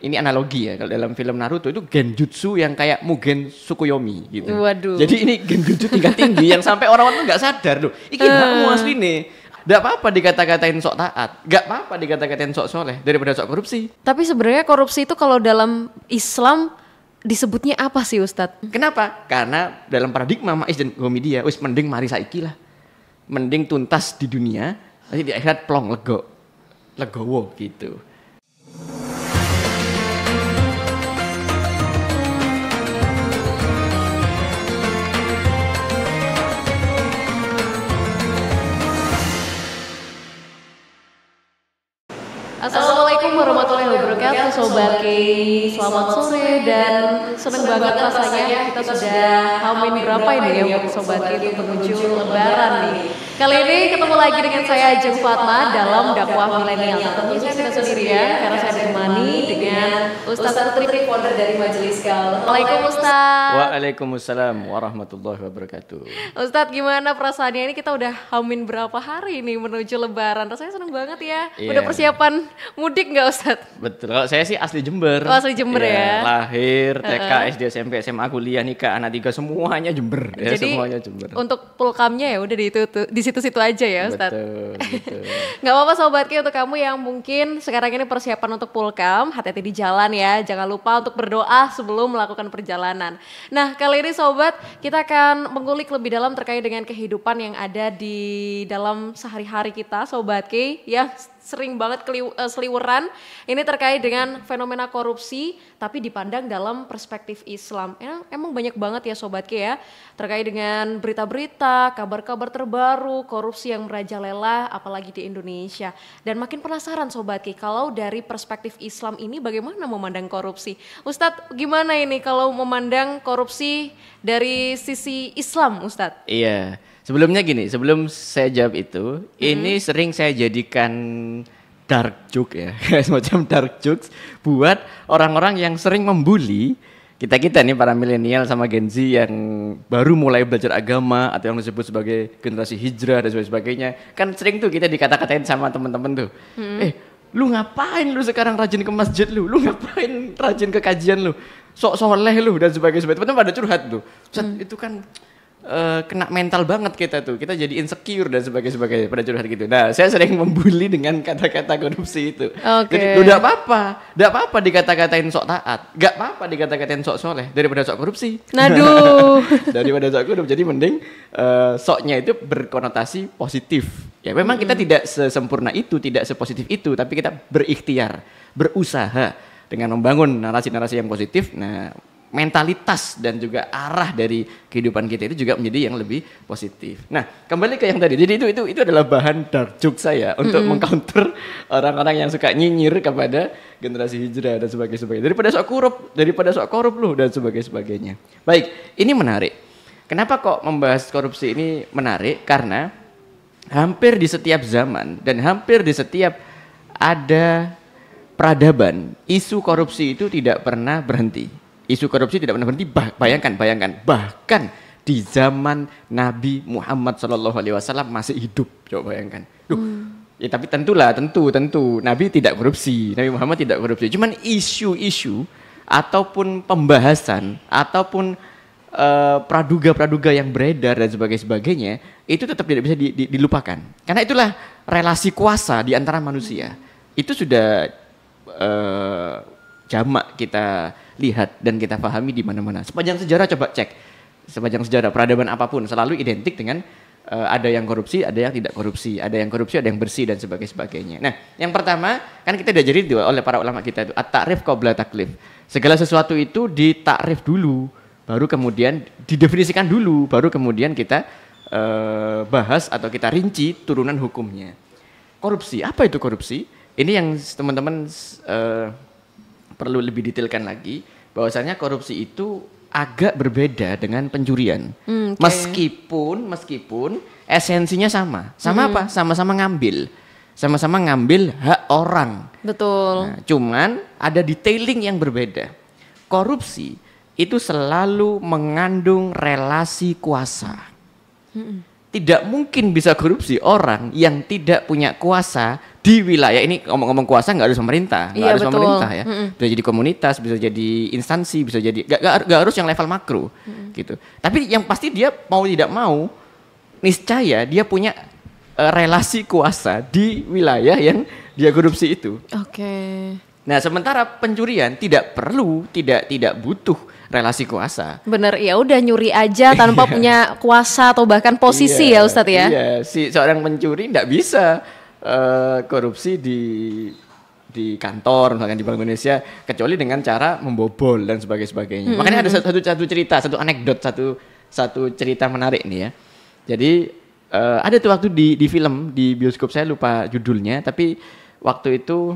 ini analogi ya, kalau dalam film Naruto itu genjutsu yang kayak Mugen Tsukuyomi gitu. Waduh. Jadi ini genjutsu tingkat tinggi yang sampai orang-orang tuh nggak sadar loh. Iki hakmu asli nih. Gak apa-apa dikata-katain sok taat, gak apa-apa dikata-katain sok soleh daripada sok korupsi. Tapi sebenarnya korupsi itu kalau dalam Islam disebutnya apa sih Ustadz? Kenapa? Karena dalam paradigma Maiz dan Gomidia, wis mending mari saiki lah. Mending tuntas di dunia, nanti di akhirat plong legowo gitu. Assalamualaikum warahmatullahi wabarakatuh Sobat Kei. Selamat sore dan seneng banget rasanya kita sudah hamin berapa ini ya Sobat Kei untuk menuju lebaran nih. Kali ini ketemu lagi dengan saya Ajeng Fatma dalam dakwah milenial. Tentu saya tidak sendirian karena saya ditemani dengan Ustadz Putri, founder dari Majelis Kal. Waalaikumsalam Ustadz. Waalaikumsalam warahmatullahi wabarakatuh. Ustadz gimana perasaannya ini, kita udah hamin berapa hari nih menuju lebaran. Rasanya seneng banget ya. Udah persiapan mudik nggak Ustadz? Betul, kalau saya sih asli Jember. Oh, asli Jember ya. Lahir, TK, SD, SMP, SMA, kuliah, nikah, anak 3 semuanya Jember. Ya, jadi semuanya Jember. Untuk pulkamnya ya udah di situ-situ aja ya Ustadz. Betul. Nggak apa-apa Sobat Ki, untuk kamu yang mungkin sekarang ini persiapan untuk pulkam, hati-hati di jalan ya. Jangan lupa untuk berdoa sebelum melakukan perjalanan. Nah kali ini Sobat, kita akan mengulik lebih dalam terkait dengan kehidupan yang ada di dalam sehari-hari kita Sobat Ki ya. Sering banget seliweran ini terkait dengan fenomena korupsi tapi dipandang dalam perspektif Islam. Emang banyak banget ya Sobat Ki ya terkait dengan berita-berita, kabar-kabar terbaru korupsi yang merajalela apalagi di Indonesia. Dan makin penasaran Sobat Ki kalau dari perspektif Islam ini bagaimana memandang korupsi. Ustadz gimana ini kalau memandang korupsi dari sisi Islam Ustadz? Iya. Sebelumnya gini, sebelum saya jawab itu, ini sering saya jadikan dark joke ya, semacam dark jokes buat orang-orang yang sering membuli kita nih para milenial sama Gen Z yang baru mulai belajar agama atau yang disebut sebagai generasi hijrah dan sebagainya. Kan sering tuh kita dikata-katain sama teman-teman tuh, lu ngapain lu sekarang rajin ke masjid lu ngapain rajin ke kajian lu, sok soleh lu dan sebagainya. Teman-teman pada curhat tuh, itu kan kena mental banget kita jadi insecure dan sebagainya pada curhat gitu. Nah saya sering membuli dengan kata-kata korupsi itu. Jadi udah apa-apa dikata-katain sok taat, gak apa-apa dikata-katain sok soleh daripada sok korupsi. Naduh. Daripada sok korupsi, jadi mending soknya itu berkonotasi positif. Ya memang kita tidak sesempurna itu, tidak sepositif itu, tapi kita berikhtiar, berusaha dengan membangun narasi-narasi yang positif. Nah mentalitas dan juga arah dari kehidupan kita itu juga menjadi yang lebih positif. Nah, kembali ke yang tadi. Jadi itu adalah bahan dark joke saya untuk mengcounter orang-orang yang suka nyinyir kepada generasi hijrah dan sebagainya. Daripada sok korup loh dan sebagainya. Baik, ini menarik. Kenapa kok membahas korupsi ini menarik? Karena hampir di setiap zaman dan hampir di setiap ada peradaban, isu korupsi itu tidak pernah berhenti. Isu korupsi tidak pernah berhenti. Bayangkan, bahkan di zaman Nabi Muhammad SAW masih hidup. Coba bayangkan. Ya tapi tentu Nabi tidak korupsi, Nabi Muhammad tidak korupsi. Cuman isu-isu ataupun pembahasan ataupun praduga-praduga yang beredar dan sebagainya itu tetap tidak bisa dilupakan. Karena itulah relasi kuasa di antara manusia. Itu sudah jamak kita lihat dan kita pahami di mana-mana. Sepanjang sejarah coba cek. Sepanjang sejarah peradaban apapun selalu identik dengan ada yang korupsi, ada yang tidak korupsi, ada yang korupsi, ada yang bersih dan sebagainya. Nah, yang pertama kan kita diajarin oleh para ulama kita itu at-ta'rif qabla taklif. Segala sesuatu itu ditakrif dulu, baru kemudian didefinisikan dulu, baru kemudian kita bahas atau kita rinci turunan hukumnya. Korupsi, apa itu korupsi? Ini yang teman-teman perlu lebih detailkan lagi, bahwasanya korupsi itu agak berbeda dengan pencurian. Meskipun esensinya sama apa? Sama-sama ngambil hak orang. Betul. Nah, cuman ada detailing yang berbeda. Korupsi itu selalu mengandung relasi kuasa. tidak mungkin bisa korupsi orang yang tidak punya kuasa di wilayah ini. Ngomong-ngomong kuasa nggak harus pemerintah, nggak Iya, harus betul. pemerintah ya. Bisa jadi komunitas, bisa jadi instansi, bisa jadi nggak harus yang level makro gitu. Tapi yang pasti dia mau tidak mau niscaya dia punya relasi kuasa di wilayah yang dia korupsi itu. Oke. Nah, sementara pencurian tidak butuh relasi kuasa. Bener, ya udah nyuri aja tanpa punya kuasa atau bahkan posisi ya Ustadz ya. Iya, si seorang pencuri tidak bisa korupsi di kantor misalkan di Bank Indonesia kecuali dengan cara membobol dan sebagainya. Makanya ada satu cerita, satu anekdot, satu cerita menarik nih ya. Jadi ada tuh waktu di film di bioskop, saya lupa judulnya, tapi waktu itu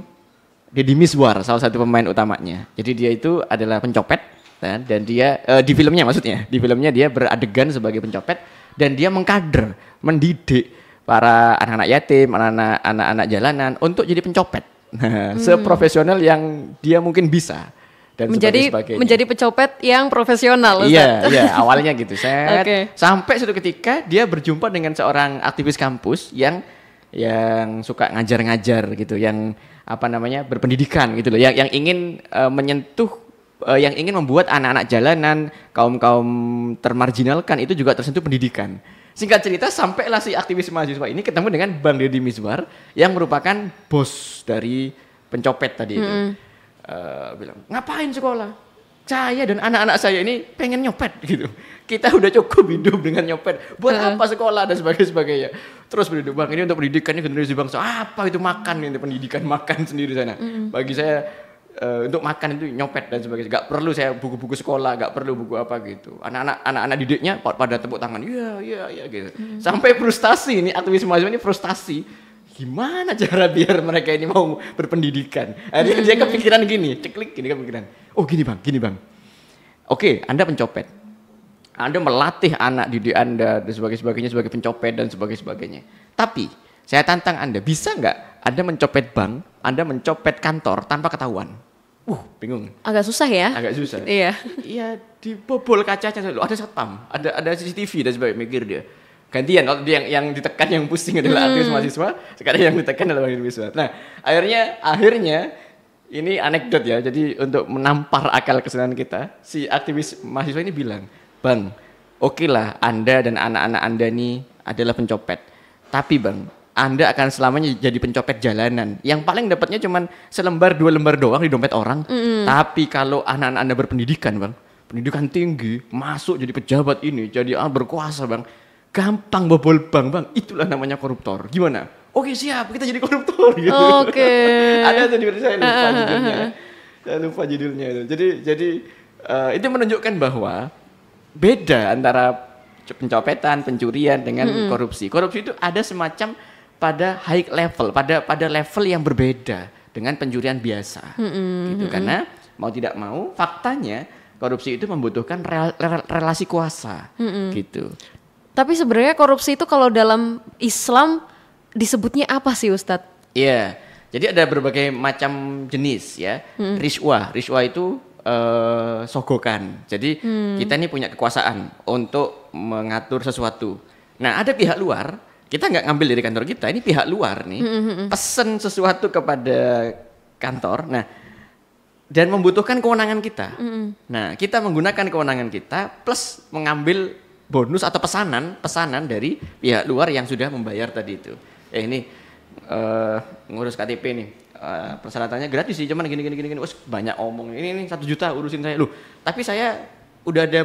Deddy Mizwar salah satu pemain utamanya. Jadi dia itu adalah pencopet dan dia di filmnya dia beradegan sebagai pencopet dan dia mengkader, mendidik para anak-anak yatim, anak-anak jalanan untuk jadi pencopet. Nah, seprofesional yang dia mungkin bisa dan sebagainya. Menjadi pencopet yang profesional. Iya, awalnya gitu. Okay. Sampai suatu ketika dia berjumpa dengan seorang aktivis kampus yang suka ngajar-ngajar gitu, yang berpendidikan gitu loh, yang ingin menyentuh, yang ingin membuat anak-anak jalanan, kaum termarginalkan itu juga tersentuh pendidikan. Singkat cerita, sampailah si aktivis mahasiswa ini ketemu dengan Bang Deddy Mizwar yang merupakan bos dari pencopet tadi itu. Bilang, ngapain sekolah? Saya dan anak-anak saya ini pengen nyopet gitu. Kita udah cukup hidup dengan nyopet. Buat apa sekolah dan sebagainya. Terus berduduk, Bang, ini untuk pendidikannya generasi bangsa. Apa itu makan ini, pendidikan makan sendiri sana. Bagi saya untuk makan itu nyopet dan sebagainya. Gak perlu saya buku-buku sekolah, gak perlu buku apa gitu. Anak-anak didiknya pada tepuk tangan. Iya gitu. Sampai frustasi ini, aktivis mahasiswa ini frustasi. Gimana cara biar mereka ini mau berpendidikan? Dia kepikiran gini, ceklik gini kepikiran. Oh gini bang. Oke, Anda pencopet. Anda melatih anak didik Anda dan sebagainya sebagai pencopet dan sebagainya. Tapi saya tantang Anda, bisa nggak Anda mencopet bank, Anda mencopet kantor tanpa ketahuan? Bingung. Agak susah ya? Agak susah. Iya. Iya, dibobol kacanya dulu. Ada satpam, ada CCTV dan sebagainya. Mikir dia. Gantian, kalau dia yang ditekan, yang pusing adalah aktivis mahasiswa, sekarang yang ditekan adalah mahasiswa. Nah, akhirnya ini anekdot ya. Jadi untuk menampar akal kesenangan kita, si aktivis mahasiswa ini bilang, Bang, oke lah Anda dan anak-anak Anda ini adalah pencopet. Tapi Bang, Anda akan selamanya jadi pencopet jalanan. Yang paling dapatnya cuma selembar 2 lembar doang di dompet orang. Tapi kalau anak-anak Anda berpendidikan, Bang, pendidikan tinggi, masuk jadi pejabat ini, jadi berkuasa, Bang, gampang bobol bank, Bang. Itulah namanya koruptor. Gimana? Oke, siap, kita jadi koruptor gitu. Oke. Ada tuh di saya lupa judulnya. Saya lupa judulnya itu. Jadi itu menunjukkan bahwa beda antara pencopetan, pencurian dengan korupsi. Korupsi itu ada semacam pada high level, pada level yang berbeda dengan pencurian biasa. Gitu. Karena mau tidak mau faktanya korupsi itu membutuhkan relasi kuasa. Gitu. Tapi sebenarnya korupsi itu kalau dalam Islam disebutnya apa sih Ustadz? Iya, jadi ada berbagai macam jenis ya. Riswah itu sogokan. Jadi kita ini punya kekuasaan untuk mengatur sesuatu. Nah, ada pihak luar, kita nggak ngambil dari kantor kita, ini pihak luar nih, pesen sesuatu kepada kantor. Nah, dan membutuhkan kewenangan kita. Nah, kita menggunakan kewenangan kita plus mengambil bonus atau pesanan dari pihak luar yang sudah membayar tadi itu. Ini ngurus KTP nih, persyaratannya gratis sih, cuman gini. Wes banyak omong. Ini 1 juta urusin saya. Loh, tapi saya udah ada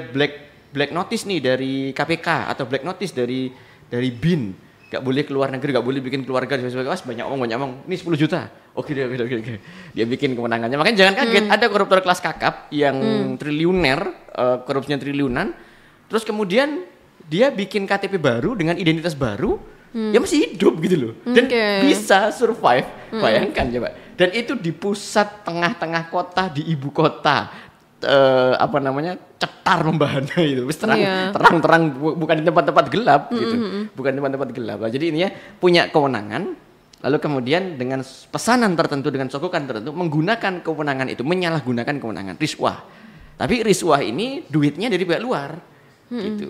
black notice nih dari KPK atau black notice dari BIN. Gak boleh keluar negeri, gak boleh bikin keluarga dan sebagainya. Wes banyak omong. Ini 10 juta. Oke. Dia bikin kewenangannya. Makanya jangan kaget, ada koruptor kelas kakap yang triliuner, korupsinya triliunan. Terus kemudian dia bikin KTP baru dengan identitas baru, ya masih hidup gitu loh. Dan bisa survive, bayangkan coba. Dan itu di pusat tengah-tengah kota, di ibu kota, cetar membahana itu. Terang-terang, bukan di tempat-tempat gelap gitu. Bukan di tempat-tempat gelap. Jadi ininya punya kewenangan, lalu kemudian dengan pesanan tertentu, dengan sogokan tertentu, menggunakan kewenangan itu, menyalahgunakan kewenangan, riswah. Tapi riswah ini duitnya dari pihak luar. Gitu.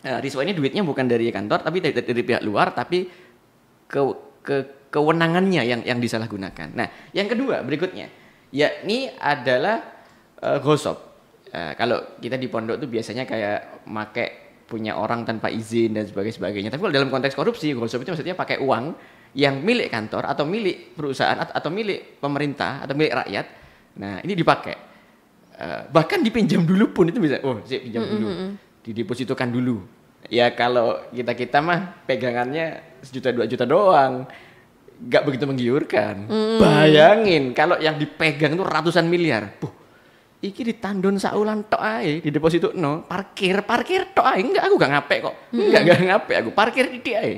Riswa ini duitnya bukan dari kantor tapi dari pihak luar, tapi kewenangannya yang disalahgunakan. Nah, yang kedua berikutnya, yakni adalah gosop. Kalau kita di pondok tuh biasanya kayak make punya orang tanpa izin dan sebagainya. Tapi kalau dalam konteks korupsi, gosop itu maksudnya pakai uang yang milik kantor atau milik perusahaan atau milik pemerintah atau milik rakyat. Nah, ini dipakai. Bahkan dipinjam dulu pun itu bisa. Oh, saya pinjam dulu. Didepositokan dulu. Ya kalau kita mah pegangannya 1 juta 2 juta doang. Gak begitu menggiurkan. Bayangin kalau yang dipegang itu ratusan miliar. Iki ditandon saulan tok ae, di deposito parkir tok ae. Enggak, aku gak ngapek kok. Enggak ngapek aku. Parkir titik ae.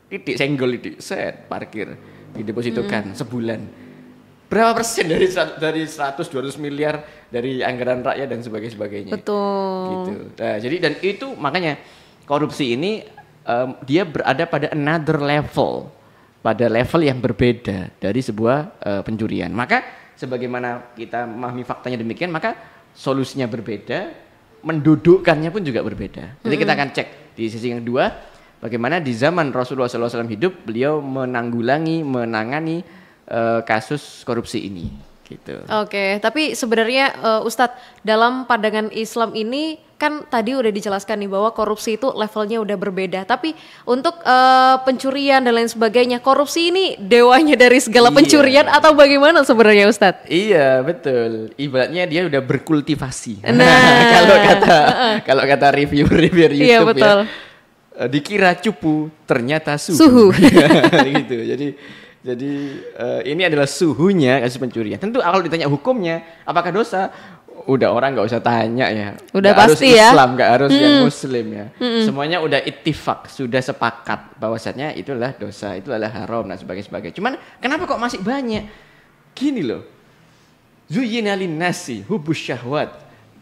Titik senggol titik set parkir didepositokan sebulan. Berapa persen dari 100 200 miliar dari anggaran rakyat dan sebagainya. Betul. Gitu. Nah, jadi dan itu makanya korupsi ini dia berada pada another level. Pada level yang berbeda dari sebuah pencurian. Maka sebagaimana kita memahami faktanya demikian, maka solusinya berbeda, mendudukkannya pun juga berbeda. Jadi kita akan cek di sisi yang kedua, bagaimana di zaman Rasulullah SAW hidup, beliau menangani kasus korupsi ini. Gitu. Oke, tapi sebenarnya Ustadz, dalam pandangan Islam ini kan tadi udah dijelaskan nih bahwa korupsi itu levelnya udah berbeda. Tapi untuk pencurian dan lain sebagainya, korupsi ini dewanya dari segala pencurian atau bagaimana sebenarnya Ustadz? Iya betul. Ibaratnya dia udah berkultivasi. Nah, kalau kata review YouTube iya, betul. Ya, dikira cupu ternyata suhu. Gitu. Jadi ini adalah suhunya kasus pencurian. Tentu kalau ditanya hukumnya, apakah dosa? Udah orang nggak usah tanya ya. Udah gak pasti harus ya. Islam, nggak harus yang Muslim ya. Semuanya udah ittifaq, sudah sepakat bahwasanya itulah dosa, itu adalah haram dan sebagainya. Cuman kenapa kok masih banyak? Gini loh. Zuyyina linnasi hubbus syahwat.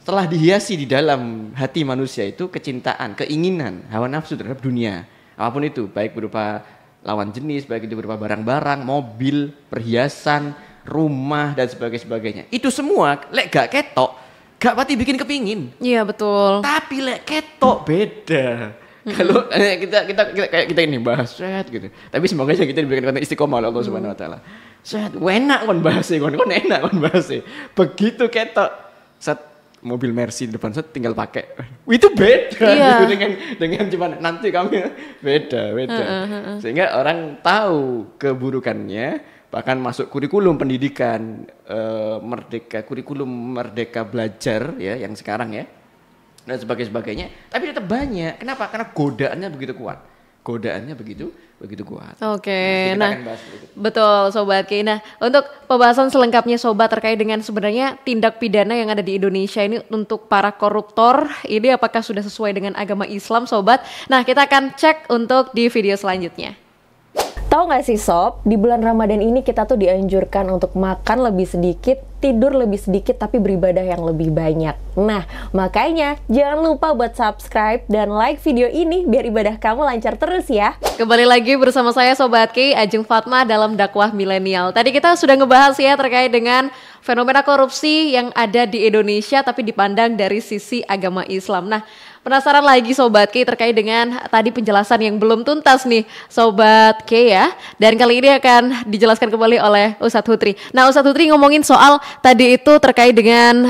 Telah dihiasi di dalam hati manusia itu kecintaan, keinginan, hawa nafsu terhadap dunia. Apapun itu, baik berupa lawan jenis, baik itu berupa barang-barang, mobil, perhiasan, rumah dan sebagainya. Itu semua lek gak ketok, gak pati bikin kepingin. Iya betul. Tapi lek ketok beda. Kalau kita ini bahas set gitu. Tapi semoga aja kita diberikan konten istiqomah oleh Allah Subhanahu wa taala. Set enak kon bahas kon enak kon bahas. Begitu ketok set mobil Mercy di depan set tinggal pakai. Itu beda dengan cuman nanti kami beda. Sehingga orang tahu keburukannya, bahkan masuk kurikulum pendidikan kurikulum merdeka belajar ya yang sekarang ya dan sebagainya. Tapi tetap banyak. Kenapa? Karena godaannya begitu kuat. Oke, nah betul Sobat Ki. Nah untuk pembahasan selengkapnya Sobat terkait dengan sebenarnya tindak pidana yang ada di Indonesia ini untuk para koruptor, ini apakah sudah sesuai dengan agama Islam Sobat? Nah kita akan cek untuk di video selanjutnya. Tahu nggak sih Sob, di bulan Ramadan ini kita tuh dianjurkan untuk makan lebih sedikit, tidur lebih sedikit, tapi beribadah yang lebih banyak. Nah, makanya jangan lupa buat subscribe dan like video ini biar ibadah kamu lancar terus ya. Kembali lagi bersama saya Sobat Ki, Ajeng Fatma dalam dakwah milenial. Tadi kita sudah ngebahas ya terkait dengan fenomena korupsi yang ada di Indonesia tapi dipandang dari sisi agama Islam. Nah, penasaran lagi Sobat Ki terkait dengan tadi penjelasan yang belum tuntas nih Sobat Ki ya. Dan kali ini akan dijelaskan kembali oleh Ustadz Hutri. Nah Ustadz Hutri ngomongin soal tadi itu terkait dengan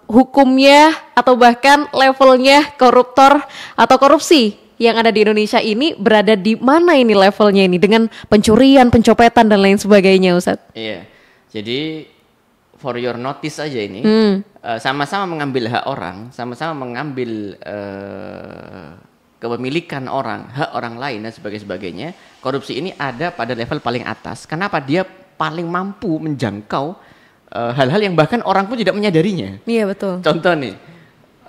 hukumnya atau bahkan levelnya koruptor atau korupsi yang ada di Indonesia ini berada di mana ini levelnya ini dengan pencurian, pencopetan dan lain sebagainya Ustadz. Iya, jadi for your notice aja ini, sama-sama mengambil hak orang, sama-sama mengambil kepemilikan orang, hak orang lain dan sebagainya. Korupsi ini ada pada level paling atas. Kenapa? Dia paling mampu menjangkau hal-hal yang bahkan orang pun tidak menyadarinya. Iya betul. Contoh nih,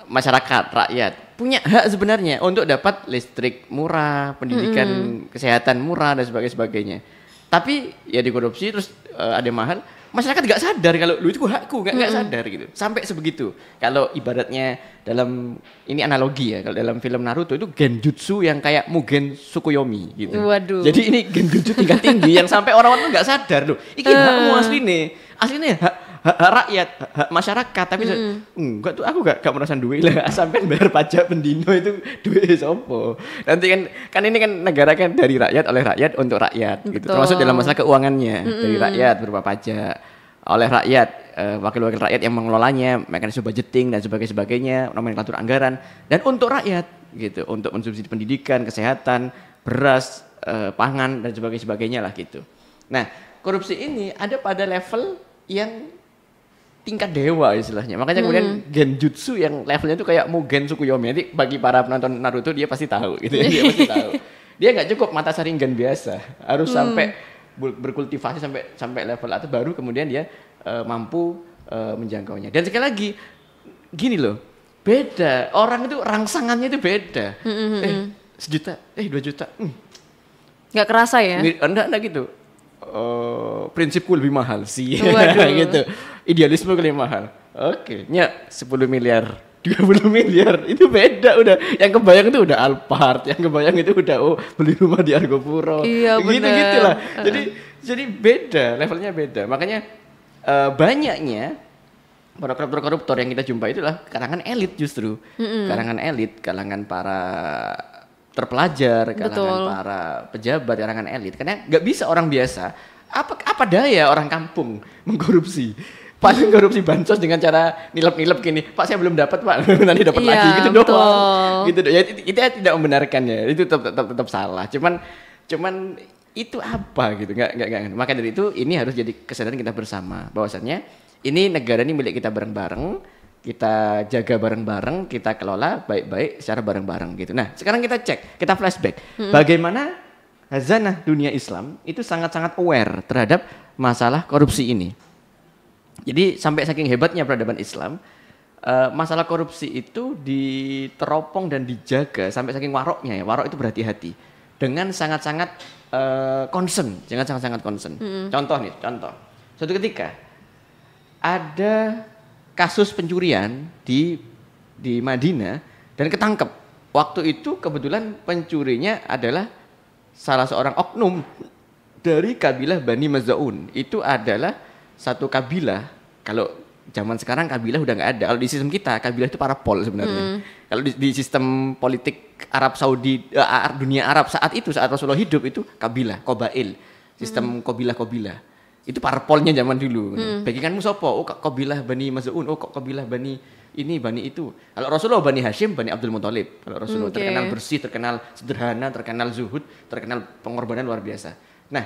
masyarakat, rakyat punya hak sebenarnya untuk dapat listrik murah, pendidikan kesehatan murah dan sebagainya. Tapi ya dikorupsi terus ada mahal. Masyarakat nggak sadar kalau lu itu hakku, nggak sadar gitu. Sampai sebegitu. Kalau ibaratnya dalam ini analogi ya, kalau dalam film Naruto itu genjutsu yang kayak Mugen Tsukuyomi gitu. Waduh. Jadi ini genjutsu tingkat tinggi yang sampai orang-orang tuh nggak sadar loh. Iki hakmu asline hak rakyat, hak masyarakat. Tapi enggak tuh, aku gak merasa duit lah. Sampai bayar pajak pendino itu duit sopo. Nanti kan ini kan negara kan dari rakyat, oleh rakyat, untuk rakyat gitu. Termasuk dalam masalah keuangannya, dari rakyat berupa pajak, oleh rakyat, wakil-wakil rakyat yang mengelolanya, mekanisme budgeting dan sebagainya, nomenklatur anggaran, dan untuk rakyat gitu, untuk mensubsidi pendidikan, kesehatan, beras, pangan dan sebagainya lah gitu. Nah, korupsi ini ada pada level yang tingkat dewa istilahnya. Makanya kemudian genjutsu yang levelnya itu kayak Mugen Tsukuyomi. Nanti bagi para penonton Naruto dia pasti tahu gitu ya. Dia pasti tahu. Dia nggak cukup mata Sharingan biasa. Harus sampai berkultivasi sampai level atas baru kemudian dia mampu menjangkaunya. Dan sekali lagi gini loh. Beda. Orang itu rangsangannya itu beda. 1 juta, 2 juta. Nggak kerasa ya? Enggak gitu. Prinsipku lebih mahal sih. Gitu. Idealisme lebih mahal. Oke, 10 miliar, 20 miliar itu beda udah. Yang kebayang itu udah Alphard, yang kebayang itu udah beli rumah di Argopuro. Iya, gitu-gitulah. Jadi beda, levelnya beda. Makanya banyaknya para koruptor yang kita jumpai itulah kalangan elit justru. Kalangan elit, kalangan para terpelajar, kalangan para pejabat, kalangan elit. Karena nggak bisa orang biasa, apa daya orang kampung mengkorupsi. Pak korupsi bansos dengan cara nilep-nilep gini, Pak saya belum dapat Pak, nanti dapat lagi gitu doang. Gitu doang. Ya, kita tidak membenarkannya, itu tetap salah. Cuman itu apa gitu, nggak. Maka dari itu ini harus jadi kesadaran kita bersama bahwasannya ini negara ini milik kita bareng-bareng. Kita jaga bareng-bareng, kita kelola baik-baik secara bareng-bareng gitu. Nah, sekarang kita cek, kita flashback. Bagaimana Khazanah dunia Islam itu sangat-sangat aware terhadap masalah korupsi ini. Jadi sampai saking hebatnya peradaban Islam, masalah korupsi itu diteropong dan dijaga sampai saking waroknya ya. Warok itu berhati-hati dengan sangat-sangat concern, jangan sangat-sangat concern. Contoh. Suatu ketika ada kasus pencurian di Madinah dan ketangkep. Waktu itu kebetulan pencurinya adalah salah seorang oknum dari kabilah Bani Maz'un. Itu adalah satu kabilah. Kalau zaman sekarang kabilah udah nggak ada. Kalau di sistem kita kabilah itu parapol sebenarnya. Kalau di sistem politik Arab Saudi, dunia Arab saat Rasulullah hidup itu kabilah, qabail, sistem qabilah. Itu parpolnya zaman dulu. Backinganmu sopo? Oh kabilah Bani Maz'un. Oh kabilah Bani ini, Bani itu. Kalau Rasulullah Bani Hashim, Bani Abdul Muthalib. Kalau Rasulullah terkenal bersih, terkenal sederhana, terkenal zuhud, terkenal pengorbanan luar biasa. Nah,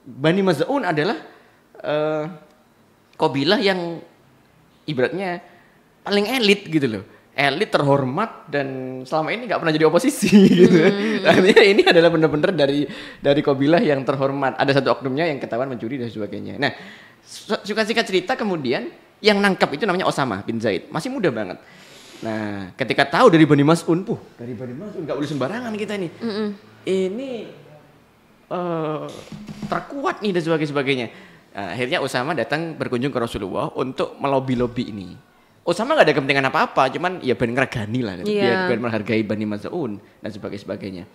Bani Maz'un adalah kabilah yang ibaratnya paling elit gitu loh. Elit, terhormat, dan selama ini nggak pernah jadi oposisi gitu. Artinya ini adalah benar-benar dari kabilah yang terhormat. Ada satu oknumnya yang ketahuan mencuri dan sebagainya. Nah, singkat cerita kemudian yang nangkap itu namanya Osama bin Zaid. Masih muda banget. Nah, ketika tahu dari Bani Mas'un, dari Bani Mas'un nggak boleh sembarangan kita nih. Ini terkuat nih dan sebagainya. Nah, akhirnya Osama datang berkunjung ke Rasulullah untuk melobi-lobi ini. Osama nggak ada kepentingan apa-apa, cuman ya ben ngeragani lah, biar menghargai Bani Maz'un dan sebagainya.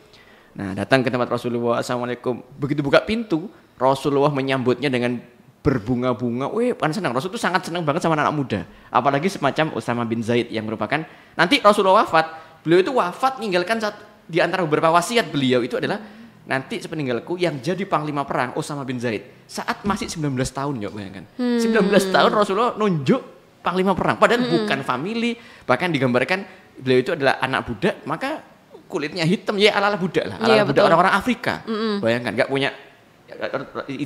Nah, datang ke tempat Rasulullah, Assalamualaikum. Begitu buka pintu, Rasulullah menyambutnya dengan berbunga-bunga. Wih, kan senang. Rasul itu sangat senang banget sama anak muda. Apalagi semacam Osama bin Zaid yang merupakan nanti Rasulullah wafat. Beliau itu wafat meninggalkan di antara beberapa wasiat beliau itu adalah nanti sepeninggalku yang jadi panglima perang Osama bin Zaid saat masih 19 tahun ya bayangkan. 19 tahun Rasulullah nunjuk panglima perang padahal bukan family, bahkan digambarkan beliau itu adalah anak budak, maka kulitnya hitam ya ala-ala budak lah, ala-ala budak orang-orang Afrika. Bayangkan enggak punya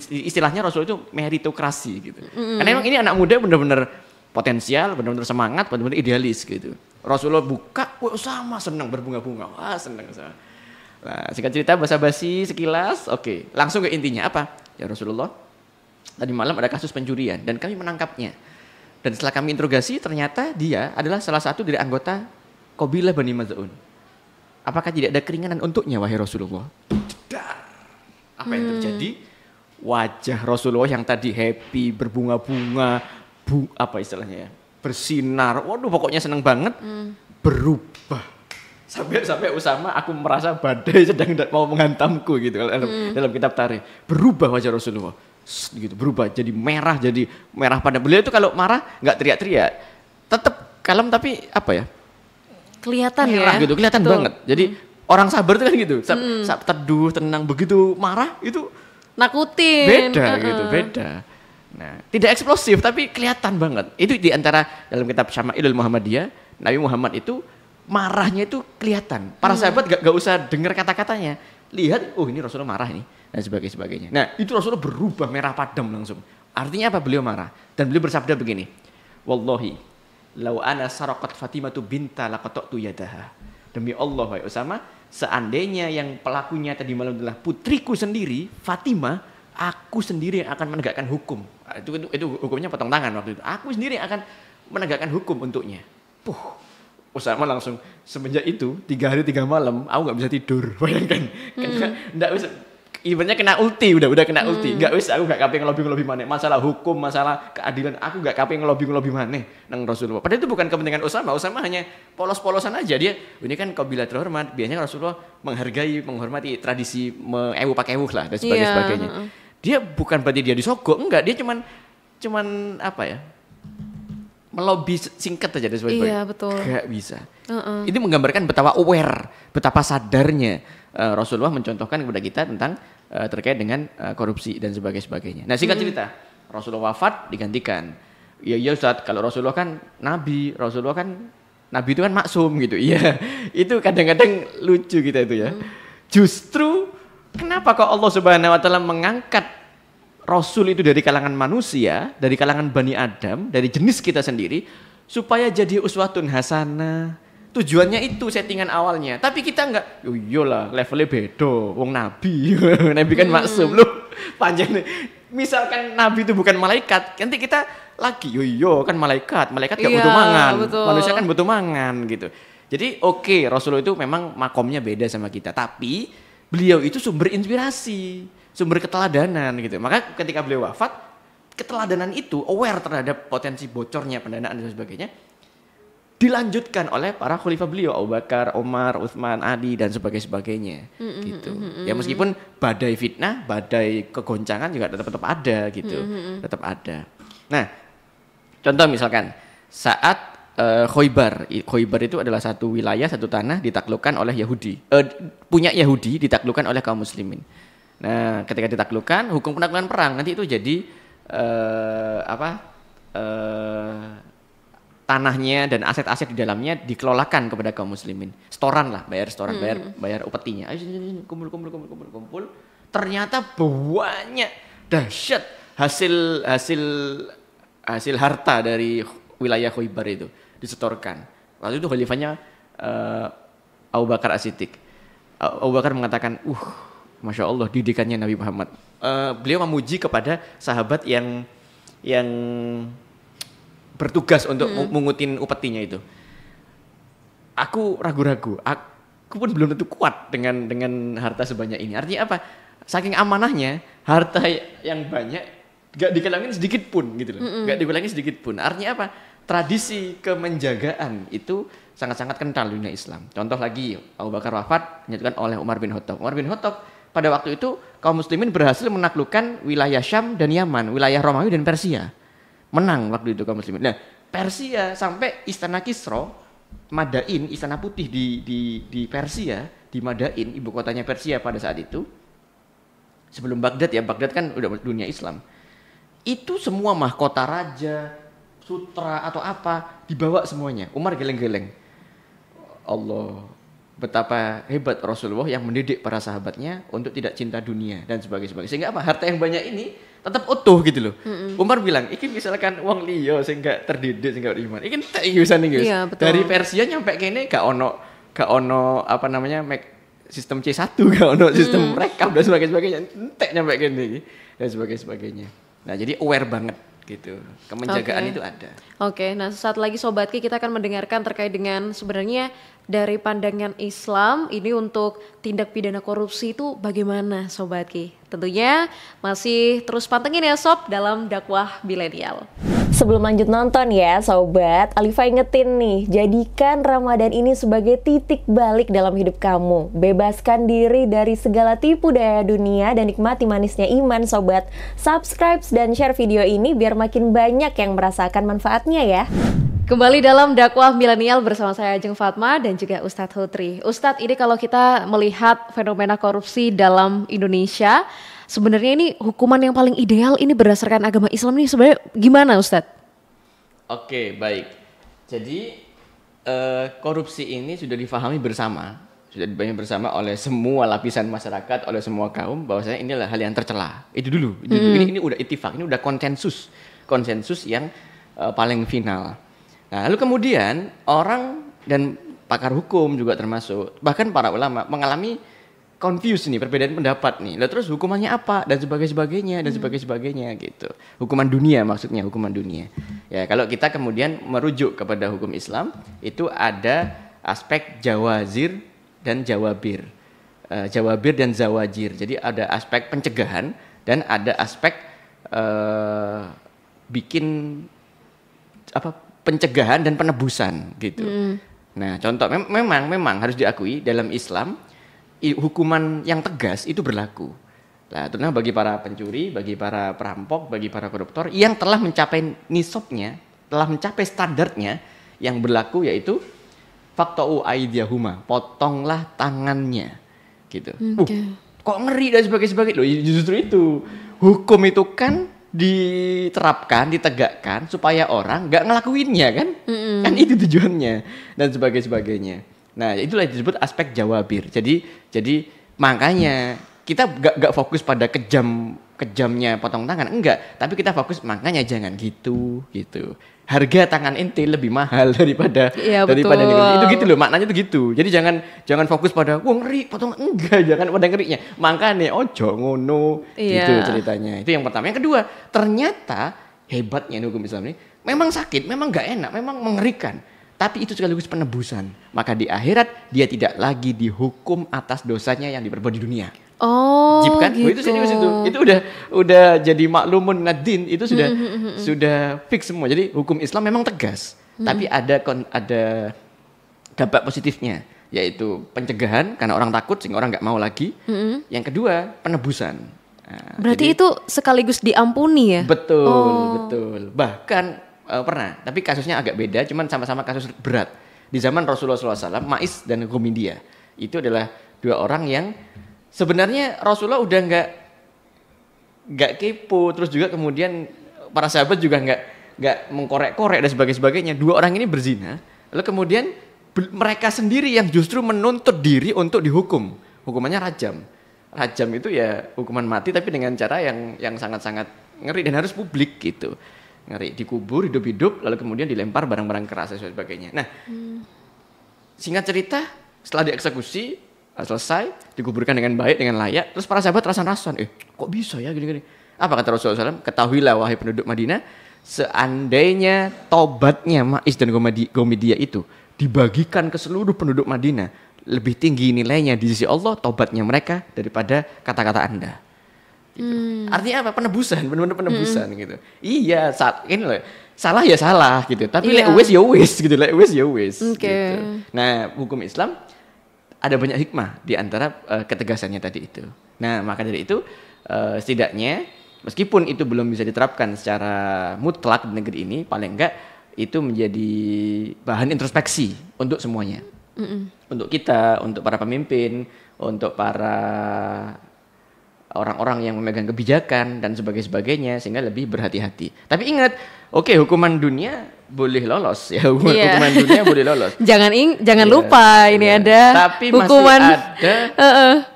istilahnya Rasul itu meritokrasi gitu. Karena memang ini anak muda benar-benar potensial, benar-benar semangat, benar-benar idealis gitu. Rasulullah buka, Osama senang berbunga-bunga. Wah, senang sama. Nah, singkat cerita basa-basi sekilas, oke. Langsung ke intinya apa? Ya Rasulullah, tadi malam ada kasus pencurian dan kami menangkapnya. Dan setelah kami interogasi ternyata dia adalah salah satu dari anggota kabilah Bani Maz'un. Apakah tidak ada keringanan untuknya wahai Rasulullah? Apa yang terjadi? Wajah Rasulullah yang tadi happy, berbunga-bunga, apa istilahnya ya? Bersinar. Waduh, pokoknya senang banget. Berubah. Sampai Usama aku merasa badai sedang mau menghantamku gitu dalam kitab tarikh. Berubah wajah Rasulullah. gitu berubah jadi merah padam. Beliau itu kalau marah nggak teriak-teriak, tetap kalem tapi apa ya? Kelihatan Merah ya. gitu, kelihatan Betul. banget. Jadi orang sabar itu kan gitu, saat teduh, tenang, begitu marah itu Nakutin. beda gitu, beda. Nah, tidak eksplosif tapi kelihatan banget. Itu di antara dalam kitab Syama'ilul Muhammadiyah, Nabi Muhammad itu marahnya itu kelihatan. Para sahabat gak usah dengar kata-katanya. Lihat, oh ini Rasulullah marah ini dan sebagainya. Nah, itu Rasulullah berubah merah padam langsung. Artinya apa? Beliau marah dan beliau bersabda begini. Wallahi, lau ana saraqat Fatimatu binta laqata'tu yadaha. Demi Allah, wahai Usama, seandainya yang pelakunya tadi malam adalah putriku sendiri, Fatimah, aku sendiri yang akan menegakkan hukum. Itu hukumnya potong tangan waktu itu. Aku sendiri yang akan menegakkan hukum untuknya. Usama langsung semenjak itu 3 hari 3 malam aku nggak bisa tidur. Bayangkan, nggak bisa. Ibaratnya kena ulti, udah kena ulti. Nggak bisa, aku nggak kaping ngelobi mana. Masalah hukum, masalah keadilan, aku nggak kaping ngelobi mana nang Rasulullah. Padahal itu bukan kepentingan Usama. Usama hanya polos-polosan aja dia. Ini kan kabilah terhormat. Biasanya Rasulullah menghormati tradisi ewu pakai ewu lah dan sebagainya. Dia bukan berarti dia disogok, enggak. Dia cuman apa ya? Melobi singkat aja dan sebagainya. Iya, betul. Gak bisa. Ini menggambarkan betapa aware, betapa sadarnya Rasulullah mencontohkan kepada kita tentang terkait dengan korupsi dan sebagainya. Nah, singkat cerita, Rasulullah wafat digantikan. Ya Ustaz, kalau Rasulullah kan nabi, nabi itu kan maksum gitu. Iya. Itu kadang-kadang lucu kita itu ya. Justru kenapa kok Allah Subhanahu wa taala mengangkat Rasul itu dari kalangan manusia, dari kalangan Bani Adam, dari jenis kita sendiri, supaya jadi uswatun hasanah. Tujuannya itu settingan awalnya. Tapi kita enggak, iyalah levelnya beda, wong nabi. Nabi kan maksum loh. Panjang. Misalkan nabi itu bukan malaikat, nanti kita lagi, kan malaikat gak butuh mangan. Betul. Manusia kan butuh mangan gitu. Jadi oke, Rasulullah itu memang makomnya beda sama kita, tapi beliau itu sumber inspirasi, sumber keteladanan gitu. Maka ketika beliau wafat, keteladanan itu aware terhadap potensi bocornya pendanaan dan sebagainya, dilanjutkan oleh para khalifah beliau, Abu Bakar, Umar, Utsman, Ali dan sebagainya gitu. Ya meskipun badai fitnah, badai kegoncangan juga tetap ada gitu. Tetap ada. Nah, contoh misalkan saat Khoibar itu adalah satu wilayah, satu tanah ditaklukkan oleh Yahudi. Punya Yahudi ditaklukkan oleh kaum muslimin. Nah, ketika ditaklukkan, hukum penaklukan perang nanti itu jadi tanahnya dan aset-aset di dalamnya dikelolakan kepada kaum muslimin. Setoran lah, bayar setoran, bayar upetinya. Ayo sini, kumpul. Ternyata banyak dahsyat hasil harta dari wilayah Khoibar itu disetorkan. Waktu itu khalifahnya Abu Bakar As-Siddiq. Abu Bakar mengatakan, Masya Allah didikannya Nabi Muhammad. Beliau memuji kepada sahabat yang bertugas untuk mengutin upetinya itu. Aku ragu-ragu. Aku pun belum tentu kuat dengan harta sebanyak ini. Artinya apa? Saking amanahnya, harta yang banyak gak dikelangin sedikit pun gitu loh. Gak dikelangin sedikit pun. Artinya apa? Tradisi kemenjagaan itu sangat-sangat kental di dunia Islam. Contoh lagi, Abu Bakar wafat dinyatakan oleh Umar bin Khattab. Umar bin Khattab pada waktu itu kaum muslimin berhasil menaklukkan wilayah Syam dan Yaman, wilayah Romawi dan Persia. Menang waktu itu kaum muslimin. Nah, Persia sampai Istana Kisra, Madain, Istana Putih di Persia, di Madain, ibu kotanya Persia pada saat itu. Sebelum Baghdad ya, Baghdad kan udah dunia Islam. Itu semua mahkota raja, sutra atau apa dibawa semuanya. Umar geleng-geleng. Allah, betapa hebat Rasulullah yang mendidik para sahabatnya untuk tidak cinta dunia dan sebagainya. Sehingga apa? Harta yang banyak ini tetap utuh gitu loh. Umar bilang, iki misalkan wong liya sing gak terdidik, sing gak beriman. Iki entek iki wisane guys. Iya, dari Persia nyampe kene gak ono apa namanya sistem C1, gak ono sistem rekap dan sebagainya. Entek nyampe kene iki dan sebagainya. Nah, jadi aware banget gitu. Kemenjagaan itu ada. Oke, nah sesaat lagi Sobat Ki kita akan mendengarkan terkait dengan sebenarnya dari pandangan Islam ini untuk tindak pidana korupsi itu bagaimana Sobat Ki. Tentunya masih terus pantengin ya Sob dalam dakwah milenial. Sebelum lanjut nonton ya Sobat, Alifa ingetin nih, jadikan Ramadan ini sebagai titik balik dalam hidup kamu. Bebaskan diri dari segala tipu daya dunia dan nikmati manisnya iman Sobat. Subscribe dan share video ini biar makin banyak yang merasakan manfaatnya ya. Kembali dalam dakwah milenial bersama saya Ajeng Fatma dan juga Ustadz Hutri. Ustadz, ini kalau kita melihat fenomena korupsi dalam Indonesia, sebenarnya ini hukuman yang paling ideal ini berdasarkan agama Islam ini sebenarnya gimana Ustadz? Oke, baik. Jadi korupsi ini sudah difahami bersama, oleh semua lapisan masyarakat, oleh semua kaum, bahwasanya ini adalah hal yang tercela. Itu dulu. Ini udah ittifaq, ini udah konsensus yang paling final. Nah, lalu kemudian orang dan pakar hukum juga termasuk, bahkan para ulama mengalami confuse nih, perbedaan pendapat nih. Lalu terus hukumannya apa dan sebagainya gitu. Hukuman dunia maksudnya, hukuman dunia. Ya, kalau kita kemudian merujuk kepada hukum Islam, itu ada aspek jawazir dan jawabir. Jawabir dan zawajir. Jadi ada aspek pencegahan dan ada aspek pencegahan dan penebusan gitu. Nah, contoh memang harus diakui dalam Islam hukuman yang tegas itu berlaku. Nah, terutama bagi para pencuri, bagi para perampok, bagi para koruptor yang telah mencapai nisabnya, telah mencapai standarnya, yang berlaku yaitu faqta'u aydiyahuma, potonglah tangannya gitu. Kok ngeri dan sebagainya. Loh, justru itu. Hukum itu kan diterapkan, ditegakkan supaya orang nggak ngelakuinnya kan? Kan itu tujuannya dan sebagainya. Nah, itulah disebut aspek jawabir. Jadi makanya kita nggak fokus pada kejamnya potong tangan, enggak. Tapi kita fokus makanya jangan gitu. Harga tangan ente lebih mahal daripada itu gitu loh, maknanya itu gitu. Jadi jangan fokus pada wah ngeri potong, enggak, jangan pada ngerinya. Makanya ojo ngono gitu ceritanya. Itu yang pertama. Yang kedua, ternyata hebatnya hukum Islam ini memang sakit, memang nggak enak, memang mengerikan. Tapi itu sekaligus penebusan. Maka di akhirat dia tidak lagi dihukum atas dosanya yang diperbuat di dunia. Oh, Jib, kan? gitu. Itu serius itu. Itu udah jadi maklumun nadin, itu sudah fix semua. Jadi hukum Islam memang tegas, tapi ada dampak positifnya, yaitu pencegahan karena orang takut sehingga orang nggak mau lagi. Yang kedua, penebusan. Nah, berarti itu sekaligus diampuni ya? Betul. Bahkan pernah, tapi kasusnya agak beda, cuman sama-sama kasus berat. Di zaman Rasulullah SAW, Ma'is dan Gomidia, itu adalah dua orang yang sebenarnya Rasulullah udah nggak kepo, terus juga kemudian para sahabat juga nggak mengkorek-korek dan sebagainya. Dua orang ini berzina, lalu kemudian mereka sendiri yang justru menuntut diri untuk dihukum. Hukumannya rajam. Rajam itu ya hukuman mati, tapi dengan cara yang sangat-sangat ngeri dan harus publik gitu. Ngeri, dikubur hidup-hidup, lalu kemudian dilempar barang-barang keras dan sebagainya. Nah, singkat cerita, setelah dieksekusi selesai, dikuburkan dengan baik, dengan layak, terus para sahabat rasan-rasan, kok bisa ya gini-gini. Apa kata Rasulullah SAW? Ketahuilah wahai penduduk Madinah, seandainya tobatnya Ma'is dan Gomidia itu dibagikan ke seluruh penduduk Madinah, lebih tinggi nilainya di sisi Allah tobatnya mereka daripada kata-kata Anda. Gitu. Artinya apa? Penebusan, benar-benar penebusan gitu. Iya, ini loh, salah ya salah gitu. Tapi lek wis ya wis gitu, lek wis ya wis. Gitu. Nah, hukum Islam ada banyak hikmah di antara ketegasannya tadi itu. Nah, maka dari itu setidaknya meskipun itu belum bisa diterapkan secara mutlak di negeri ini, paling enggak itu menjadi bahan introspeksi untuk semuanya. Untuk kita, untuk para pemimpin, untuk para orang-orang yang memegang kebijakan dan sebagainya, sehingga lebih berhati-hati. Tapi ingat, hukuman dunia boleh lolos ya, hukuman dunia boleh lolos. Jangan lupa ini ada. Tapi hukuman, masih ada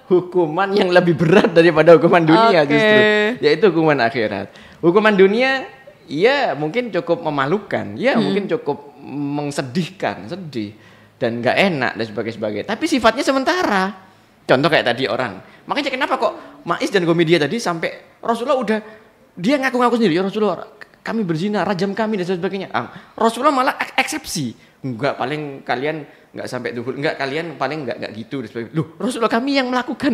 hukuman yang lebih berat daripada hukuman dunia justru, yaitu hukuman akhirat. Hukuman dunia ya mungkin cukup memalukan, ya mungkin cukup sedih dan nggak enak dan sebagainya. Tapi sifatnya sementara. Contoh kayak tadi orang. Makanya kenapa kok Ma'is dan Gomidia tadi sampai Rasulullah dia ngaku-ngaku sendiri, ya Rasulullah, kami berzina, rajam kami dan sebagainya. Rasulullah malah eksepsi. Enggak, paling kalian enggak sampai duhur, enggak kalian paling enggak gitu dan sebagainya. Loh, Rasulullah kami yang melakukan.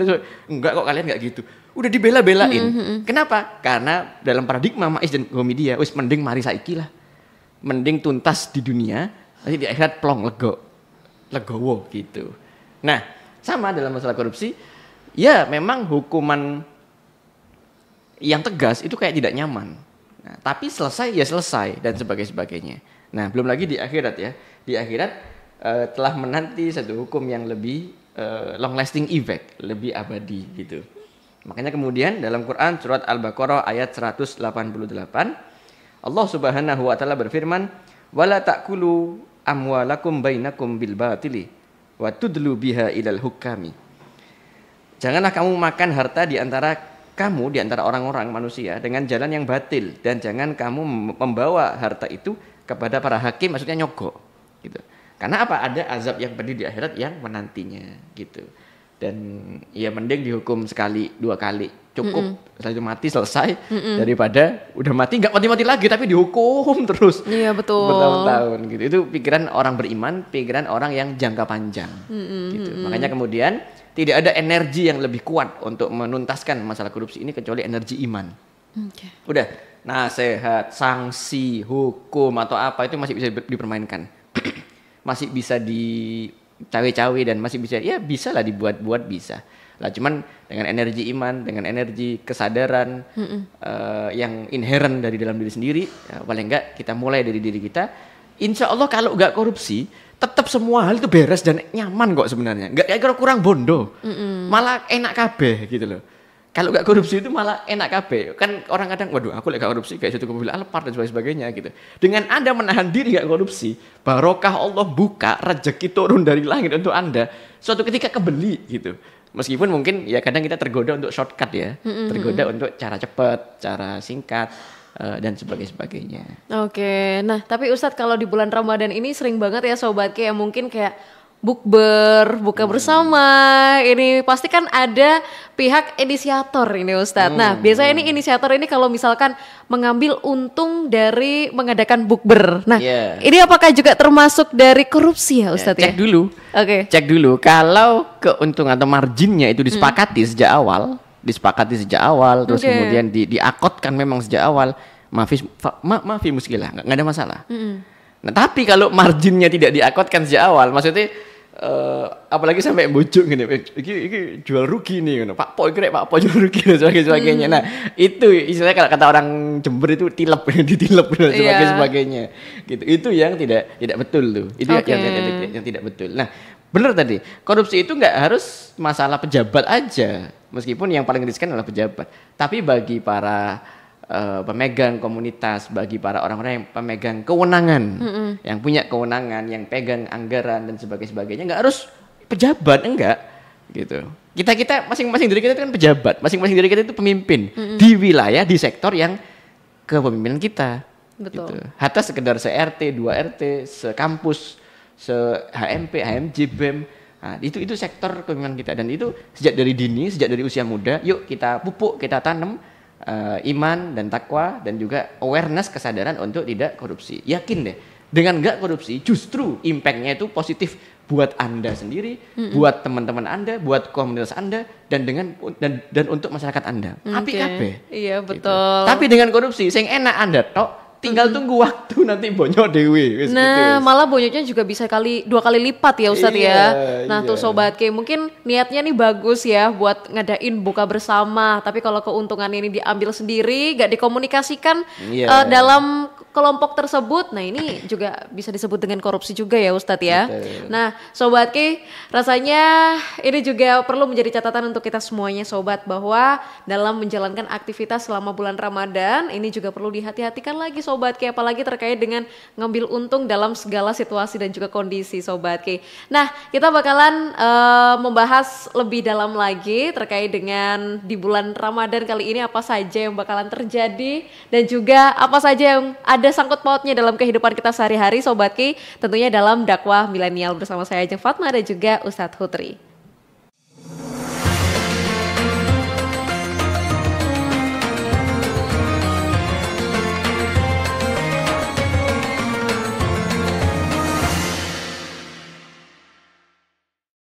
Enggak kok, kalian enggak gitu. Udah dibela-belain. Kenapa? Karena dalam paradigma Maiz dan Gomidia, wis mending mari saiki lah. Mending tuntas di dunia, nanti di akhirat plong legowo gitu. Nah, sama dalam masalah korupsi, ya memang hukuman yang tegas itu kayak tidak nyaman. Nah, tapi selesai ya selesai dan sebagainya. Nah, belum lagi di akhirat ya. Di akhirat telah menanti satu hukum yang lebih long lasting effect, lebih abadi gitu. Makanya kemudian dalam Quran surat Al-Baqarah ayat 188 Allah Subhanahu wa taala berfirman, "Wala ta'kulu amwalakum bainakum bil batili wa tudlu biha ilal hukami." Janganlah kamu makan harta di antara orang-orang manusia dengan jalan yang batil, dan jangan kamu membawa harta itu kepada para hakim, maksudnya nyogok gitu. Karena apa? Ada azab yang pedih di akhirat yang menantinya gitu. Dan ya mending dihukum sekali, 2 kali cukup, setelah itu mati selesai, daripada udah mati nggak mati-mati lagi tapi dihukum terus. Iya betul. Bertahun-tahun gitu. Itu pikiran orang beriman, pikiran orang yang jangka panjang gitu. Makanya kemudian tidak ada energi yang lebih kuat untuk menuntaskan masalah korupsi ini kecuali energi iman. Udah, nasihat, sanksi, hukum atau apa itu masih bisa dipermainkan. Masih bisa dicawe-cawe dan masih bisa, ya bisa lah dibuat-buat, bisa. Lah cuman dengan energi iman, dengan energi kesadaran yang inherent dari dalam diri sendiri, ya, paling enggak kita mulai dari diri kita. Insya Allah kalau enggak korupsi, tetap semua hal itu beres dan nyaman kok sebenarnya. Enggak kayak kurang bondo. Malah enak kabeh gitu loh. Kalau enggak korupsi itu malah enak kabeh. Kan orang kadang, waduh aku enggak korupsi kayak suatu mobil Alphard dan sebagainya gitu. Dengan Anda menahan diri enggak korupsi, barokah Allah buka, rezeki turun dari langit untuk Anda. Suatu ketika kebeli gitu. Meskipun mungkin ya kadang kita tergoda untuk shortcut ya. Tergoda untuk cara cepat, cara singkat. Dan sebagainya. Oke, nah tapi Ustadz kalau di bulan Ramadan ini sering banget ya sobat kayak mungkin kayak bukber, buka bersama, ini pasti kan ada pihak inisiator ini Ustadz. Nah biasanya ini inisiator ini kalau misalkan mengambil untung dari mengadakan bukber. Nah ini apakah juga termasuk dari korupsi ya Ustadz Cek dulu. Cek dulu kalau keuntungan atau marginnya itu disepakati sejak awal. Terus kemudian diakotkan memang sejak awal, maafi muskilah, nggak ada masalah. Nah tapi kalau marginnya tidak diakotkan sejak awal, maksudnya apalagi sampai bujuk gini, ini jual rugi nih, Pak Po jual rugi dan sebagainya. Nah itu istilahnya kalau kata orang Jember itu ditilep dan sebagainya. Gitu. Itu yang tidak betul tuh. Itu yang tidak betul. Nah benar tadi, korupsi itu nggak harus masalah pejabat aja. Meskipun yang paling riskan adalah pejabat, tapi bagi para pemegang komunitas, bagi para orang-orang yang pemegang kewenangan, yang punya kewenangan, yang pegang anggaran dan sebagainya, nggak harus pejabat, enggak, gitu. Kita masing-masing diri kita itu kan pejabat, masing-masing diri kita itu pemimpin di wilayah, di sektor yang kepemimpinan kita. Betul. Gitu. Hatta sekedar se-RT, 2 RT, sekampus, se-HMP, HMJ, BEM. Nah, itu sektor kepemimpinan kita, dan itu sejak dari dini, sejak dari usia muda, yuk kita pupuk, kita tanam iman dan takwa dan juga awareness, kesadaran untuk tidak korupsi. Yakin deh, dengan nggak korupsi justru impact-nya itu positif buat Anda sendiri, buat teman-teman Anda, buat komunitas Anda, dan untuk masyarakat Anda. Api kabeh. Iya betul. Gitu. Tapi dengan korupsi, sing enak Anda tok. Tinggal tunggu waktu nanti bonyok dewe. Nah, malah bonyoknya juga bisa 2 kali lipat ya Ustadz ya. Nah tuh Sobat K, mungkin niatnya nih bagus ya buat ngadain buka bersama. Tapi kalau keuntungan ini diambil sendiri, gak dikomunikasikan dalam kelompok tersebut, nah ini juga bisa disebut dengan korupsi juga ya Ustadz ya. Betul. Nah Sobat K, rasanya ini juga perlu menjadi catatan untuk kita semuanya Sobat, bahwa dalam menjalankan aktivitas selama bulan Ramadan ini juga perlu dihati-hatikan lagi Sobat K, apalagi terkait dengan ngambil untung dalam segala situasi dan juga kondisi Sobat K. Nah kita bakalan membahas lebih dalam lagi terkait dengan di bulan Ramadan kali ini apa saja yang bakalan terjadi dan juga apa saja yang ada sangkut pautnya dalam kehidupan kita sehari-hari Sobat K, tentunya dalam dakwah milenial bersama saya Ajeng Fatma dan juga Ustadz Hutri.